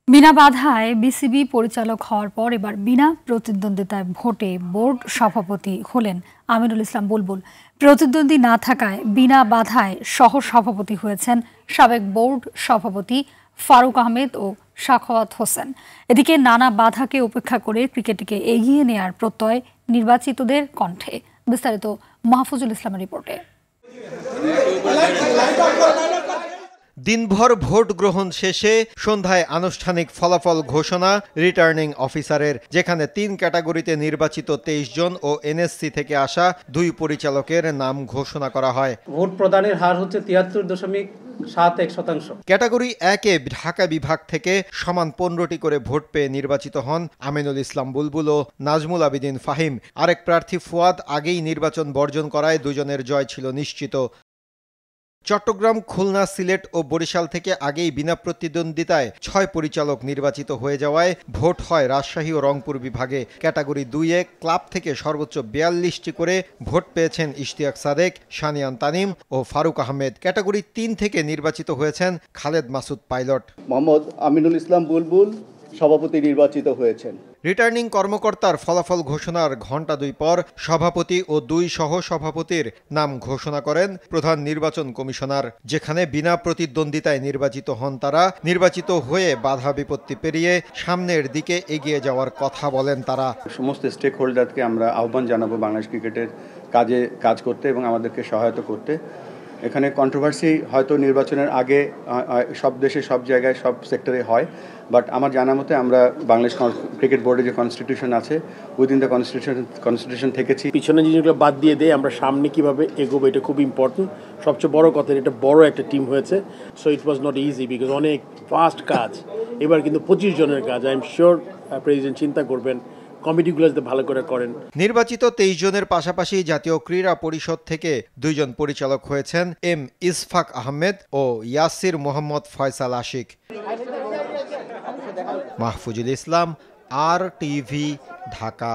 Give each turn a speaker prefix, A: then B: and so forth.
A: বিনা বাধায় বিসিবি পরিচালক হওয়ার পর এবার বিনা প্রতিদ্বন্দ্বিতায় ভোটে বোর্ড সভাপতি হলেন আমিনুল ইসলাম বুলবুল। প্রতিদ্বন্দ্বী না থাকায় বিনা বাধায় সহ সভাপতি হয়েছেন সাবেক বোর্ড সভাপতি ফারুক আহমেদ ও সাখাওয়াত হোসেন। এদিকে নানা বাধাকে উপেক্ষা করে ক্রিকেটকে এগিয়ে নেয়ার প্রত্যয় নির্বাচিতদের কণ্ঠে। বিস্তারিত মাহফুজুল ইসলামের রিপোর্টে।
B: দিনভর ভোট গ্রহণ শেষে সন্ধ্যায় আনুষ্ঠানিক ফলাফল ঘোষণা রিটার্নিং অফিসারের, যেখানে ৩ ক্যাটাগরিতে নির্বাচিত ২৩ জন ও এনএসসি থেকে আসা ২ পরিচালকের নাম ঘোষণা করা হয়।
C: ভোট প্রদানের হার হচ্ছে ৭৩.৭১%।
B: ক্যাটাগরি ১-এ ঢাকা বিভাগ থেকে সমান ১৫টি করে ভোট পেয়ে নির্বাচিত হন আমিনুল ইসলাম বুলবুল ও নাজমুল আবিদিন ফাহিম। আরেক প্রার্থী ফুয়াদ আগেই নির্বাচন বর্জন করায় দুজনের জয় ছিল নিশ্চিত। চট্টগ্রাম, খুলনা, সিলেট ও বরিশাল থেকে আগেই বিনা প্রতিদ্বন্দ্বিতায় ৬ পরিচালক নির্বাচিত হয়ে যাওয়ায় ভোট হয় রাজশাহী ও রংপুর বিভাগে। ক্যাটাগরি ২-এ ক্লাব থেকে সর্বোচ্চ ৪২টি করে ভোট পেয়েছেন ইশতিয়াক সাদেক, শানিয়ান তানিম ও ফারুক আহমেদ। ক্যাটাগরি ৩ থেকে নির্বাচিত হয়েছেন খালেদ মাসুদ পাইলট।
D: মোহাম্মদ আমিনুল ইসলাম বুলবুল সভাপতি নির্বাচিত হয়েছেন।
B: রিটার্নিং কর্মকর্তার ফলাফল ঘোষণার ঘণ্টা ২ পর সভাপতি ও ২ সহ সভাপতির নাম ঘোষণা করেন প্রধান নির্বাচন কমিশনার। যেখানে বিনা প্রতিদ্বন্দ্বিতায় নির্বাচিত হন তারা, নির্বাচিত হয়ে বাধা বিপত্তি পেরিয়ে সামনের দিকে এগিয়ে যাওয়ার কথা বলেন তারা।
E: সমস্ত স্টেক হোল্ডারকে আমরা আহ্বান জানাবো বাংলাদেশ ক্রিকেটের কাজ করতে এবং আমাদেরকে সহায়তা করতে। এখানে কন্ট্রোভার্সি হয়তো নির্বাচনের আগে সব দেশে সব জায়গায় সব সেক্টরে হয়, বাট আমার জানা মতে আমরা বাংলাদেশ ক্রিকেট বোর্ডে যে কনস্টিটিউশন আছে উইদিন দ্য কনস্টিটিউশন থেকেছি।
F: পিছনে জিনিসগুলো বাদ দিয়ে দিয়ে আমরা সামনে কিভাবে এগোবো এটা খুব ইম্পর্টেন্ট। সবচেয়ে বড় কথা, এটা বড় একটা টিম হয়েছে, so it was not easy because অনেক ফাস্ট কাজ। এবার কিন্তু ২৫ জনের কাজ। আই এম শিওর প্রেসিডেন্ট চিন্তা করবেন কমিটিগুলো যাতে ভালো করে করেন।
B: নির্বাচিত ২৩ জনের পাশাপাশি জাতীয় ক্রীড়া পরিষদ থেকে 2 জন পরিচালক হয়েছেন এম ইসফাক আহমেদ ও ইয়াসির মোহাম্মদ ফয়সাল আশিক। মাহফুজুল ইসলাম, RTV, ঢাকা।